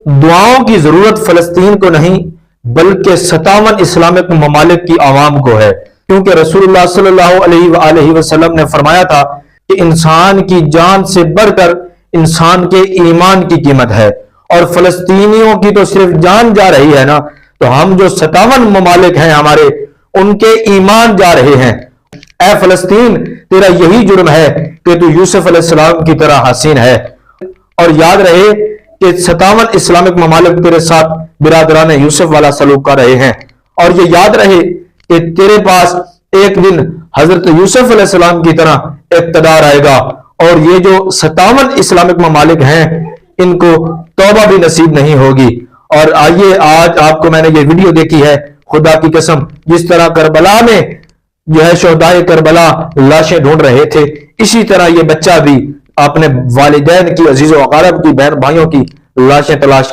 دعاؤں کی ضرورت فلسطین کو نہیں بلکہ 57 اسلامک ممالک کی عوام کو ہے، کیونکہ رسول اللہ صلی اللہ علیہ وآلہ وسلم نے فرمایا تھا کہ انسان کی جان سے بڑھ کر انسان کے ایمان کی قیمت ہے، اور فلسطینیوں کی تو صرف جان جا رہی ہے نا، تو ہم جو 57 ممالک ہیں ہمارے، ان کے ایمان جا رہے ہیں۔ اے فلسطین، تیرا یہی جرم ہے کہ تو یوسف علیہ السلام کی طرح حسین ہے، اور یاد رہے کہ 57 اسلامک ممالک تیرے ساتھ برادران یوسف والا سلوک کر رہے ہیں، اور یہ یاد رہے کہ تیرے پاس ایک دن حضرت یوسف علیہ السلام کی طرح اقتدار آئے گا، اور یہ جو 57 اسلامک ممالک ہیں ان کو توبہ بھی نصیب نہیں ہوگی۔ اور آئیے، آج آپ کو میں نے یہ ویڈیو دیکھی ہے، خدا کی قسم، جس طرح کربلا میں جو ہے شہدائے کربلا لاشیں ڈھونڈ رہے تھے، اسی طرح یہ بچہ بھی اپنے والدین کی، عزیز و اقارب کی، بہن بھائیوں کی لاشیں تلاش